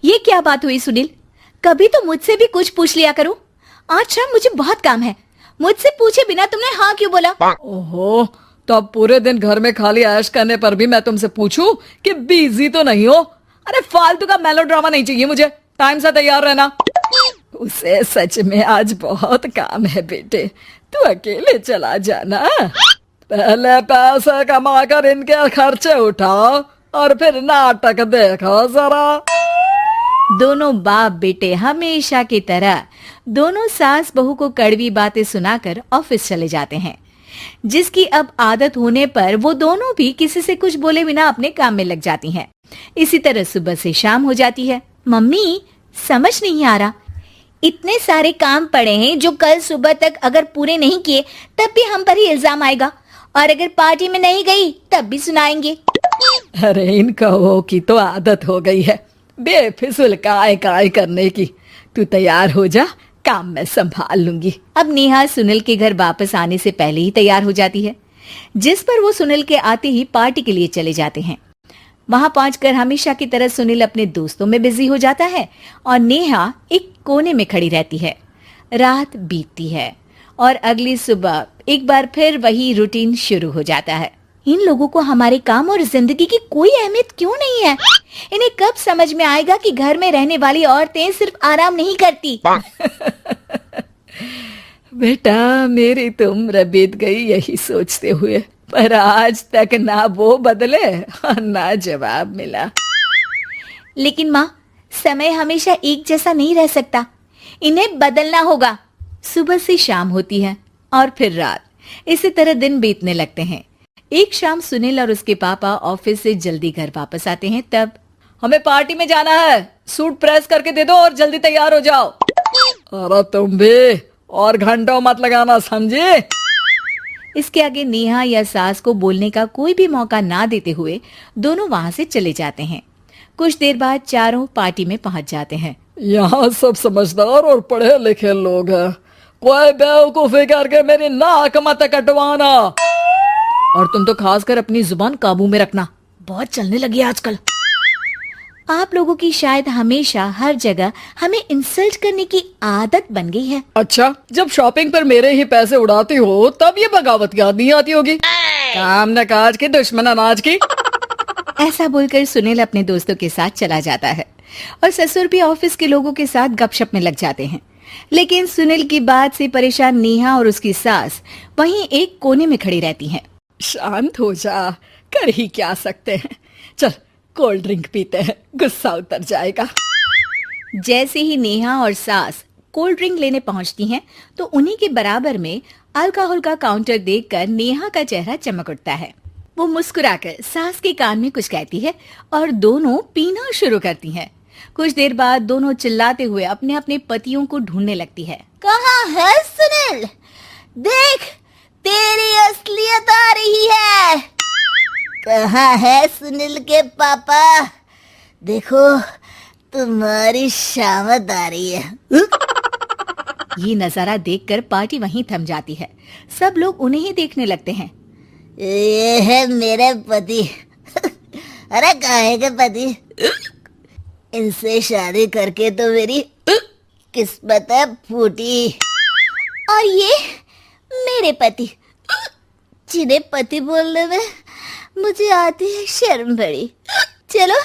ये क्या बात हुई सुनील? कभी तो मुझसे भी कुछ पूछ लिया करो। आज शाम मुझे बहुत काम है। मुझसे पूछे बिना तुमने हाँ क्यों बोला? ओहो, तो अब पूरे दिन घर में खाली ऐश करने पर भी मैं तुमसे पूछूं कि बिजी तो नहीं हो? अरे फालतू का मेलोड्रामा नहीं चाहिए मुझे। टाइम से तैयार रहना। उसे सच में आज बहुत काम है बेटे, तू अकेले चला जाना। पहले पैसे कमा कर इनके खर्चे उठाओ और फिर नाटक देखो जरा। दोनों बाप बेटे हमेशा की तरह दोनों सास बहू को कड़वी बातें सुनाकर ऑफिस चले जाते हैं, जिसकी अब आदत होने पर वो दोनों भी किसी से कुछ बोले बिना अपने काम में लग जाती हैं। इसी तरह सुबह से शाम हो जाती है। मम्मी, समझ नहीं आ रहा, इतने सारे काम पड़े हैं जो कल सुबह तक अगर पूरे नहीं किए तब भी हम पर ही इल्जाम आएगा, और अगर पार्टी में नहीं गई तब भी सुनाएंगे। अरे इन कहो की तो आदत हो गई है बेफिजुल काय काय करने की। तू तैयार हो जा, काम मैं संभाल लूंगी। अब नेहा सुनील के घर वापस आने से पहले ही तैयार हो जाती है, जिस पर वो सुनील के आते ही पार्टी के लिए चले जाते हैं। वहां पहुंचकर हमेशा की तरह सुनील अपने दोस्तों में बिजी हो जाता है और नेहा एक कोने में खड़ी रहती है। रात बीतती है और अगली सुबह एक बार फिर वही रूटीन शुरू हो जाता है। इन लोगों को हमारे काम और जिंदगी की कोई अहमियत क्यों नहीं है? इन्हें कब समझ में आएगा कि घर में रहने वाली औरतें सिर्फ आराम नहीं करती। बेटा, मेरी तो उम्र बीत गई यही सोचते हुए, पर आज तक ना वो बदले और ना जवाब मिला। लेकिन माँ, समय हमेशा एक जैसा नहीं रह सकता, इन्हें बदलना होगा। सुबह से शाम होती है और फिर रात। इसी तरह दिन बीतने लगते हैं। एक शाम सुनील और उसके पापा ऑफिस से जल्दी घर वापस आते हैं। तब हमें पार्टी में जाना है, सूट प्रेस करके दे दो और जल्दी तैयार हो जाओ। अरे तुम भी और घंटों मत लगाना, समझे? इसके आगे नेहा या सास को बोलने का कोई भी मौका ना देते हुए दोनों वहां से चले जाते हैं। कुछ देर बाद चारों पार्टी में पहुंच जाते हैं। यहाँ सब समझदार और पढ़े लिखे लोग हैं, कोई बेवकूफी करके मेरी नाक मत कटवाना। और तुम तो खासकर अपनी जुबान काबू में रखना, बहुत चलने लगी आजकल। आप लोगों की शायद हमेशा हर जगह हमें इंसल्ट करने की आदत बन गई है। अच्छा, जब शॉपिंग पर मेरे ही पैसे उड़ाती हो तब ये बगावत याद नहीं आती होगी। काम न काज की, दुश्मन अनाज की। ऐसा बोलकर सुनील अपने दोस्तों के साथ चला जाता है और ससुर भी ऑफिस के लोगों के साथ गपशप में लग जाते हैं। लेकिन सुनील की बात से परेशान नेहा और उसकी सास वहीं एक कोने में खड़ी रहती हैं। शांत हो जा, कर ही क्या सकते हैं। चल कोल्ड ड्रिंक पीते हैं, गुस्सा उतर जाएगा। जैसे ही नेहा और सास कोल्ड ड्रिंक लेने पहुंचती हैं, तो उन्हीं के बराबर में अल्कोहल का काउंटर देखकर नेहा का चेहरा चमक उठता है। वो मुस्कुराकर सास के कान में कुछ कहती है और दोनों पीना शुरू करती हैं। कुछ देर बाद दोनों चिल्लाते हुए अपने अपने पतियों को ढूंढने लगती है। कहाँ है सुनील? देख, तेरी असलियत आ रही है। कहाँ है सुनील के पापा? देखो, तुम्हारी शामत आ रही है। ये नजारा देखकर पार्टी वहीं थम जाती है। सब लोग उन्हें ही देखने लगते हैं। ये है मेरे पति। अरे काहे के पति? इनसे शादी करके तो मेरी किस्मत है फूटी। और ये मेरे पति, जिन्हें पति बोलने में मुझे आती है शर्म बड़ी। चलो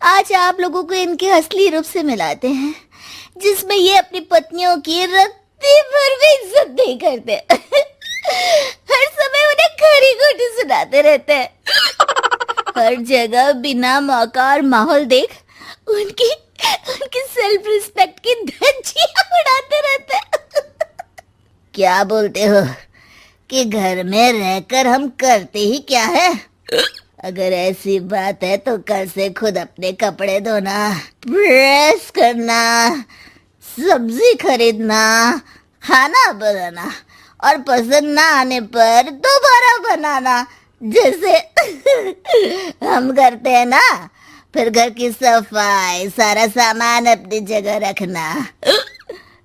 आज आप लोगों को इनके असली रूप से मिलाते हैं, जिसमें ये अपनी पत्नियों की रत्ती भर भी इज्जत नहीं करते। हर समय उन्हें खरी खोटी सुनाते रहते हैं। हर जगह बिना मौका और माहौल देख उनकी सेल्फ रिस्पेक्ट की धज्जियां उड़ाते रहते हैं। क्या बोलते हो कि घर में रहकर हम करते ही क्या है? अगर ऐसी बात है तो कल से खुद अपने कपड़े धोना, प्रेस करना, सब्जी खरीदना, खाना बनाना और पसंद ना आने पर दोबारा बनाना, जैसे हम करते हैं ना। फिर घर की सफाई, सारा सामान अपनी जगह रखना,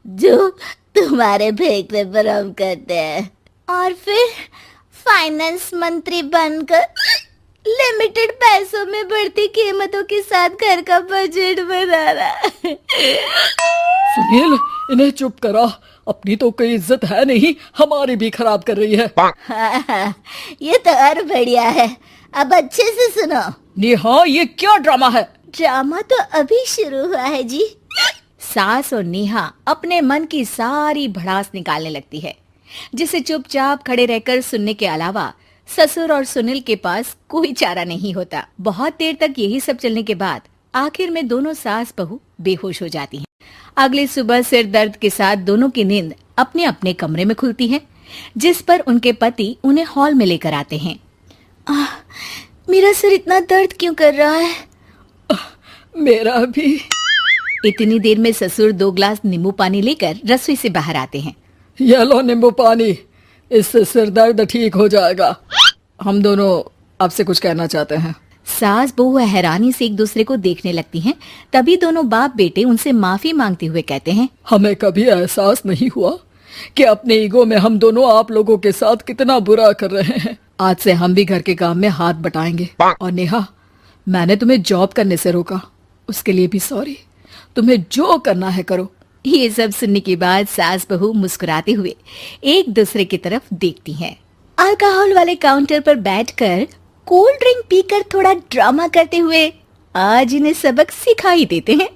जो तुम्हारे फेंकने पर हम करते हैं। और फिर फाइनेंस मंत्री बनकर लिमिटेड पैसों में बढ़ती कीमतों के साथ घर का बजट बनाना। सुनील, इन्हें चुप करा, अपनी तो कोई इज्जत है नहीं, हमारी भी खराब कर रही है। हाँ, ये तो और बढ़िया है। अब अच्छे से सुनो। नेहा, ये क्या ड्रामा है? ड्रामा तो अभी शुरू हुआ है जी। सास और नेहा अपने मन की सारी भड़ास निकालने लगती है, जिसे चुपचाप खड़े रहकर सुनने के अलावा ससुर और सुनील के पास कोई चारा नहीं होता। बहुत देर तक यही सब चलने के बाद आखिर में दोनों सास बहू बेहोश हो जाती हैं। अगली सुबह सिर दर्द के साथ दोनों की नींद अपने अपने कमरे में खुलती है, जिस पर उनके पति उन्हें हॉल में लेकर आते हैं। मेरा सिर इतना दर्द क्यों कर रहा है? मेरा भी। इतनी देर में ससुर 2 गिलास नींबू पानी लेकर रसोई से बाहर आते हैं। ये लो नींबू पानी, इससे सिर दर्द ठीक हो जाएगा। हम दोनों आपसे कुछ कहना चाहते हैं। सास बहू हैरानी से एक दूसरे को देखने लगती हैं। तभी दोनों बाप बेटे उनसे माफी मांगते हुए कहते हैं, हमें कभी एहसास नहीं हुआ कि अपने ईगो में हम दोनों आप लोगों के साथ कितना बुरा कर रहे हैं। आज से हम भी घर के काम में हाथ बटाएंगे। और नेहा, मैंने तुम्हें जॉब करने से रोका, उसके लिए भी सॉरी। तुम्हें जो करना है करो। ये सब सुनने के बाद सास बहू मुस्कुराते हुए एक दूसरे की तरफ देखती हैं। अल्कोहल वाले काउंटर पर बैठकर कोल्ड ड्रिंक पीकर थोड़ा ड्रामा करते हुए आज इन्हें सबक सिखा ही देते हैं।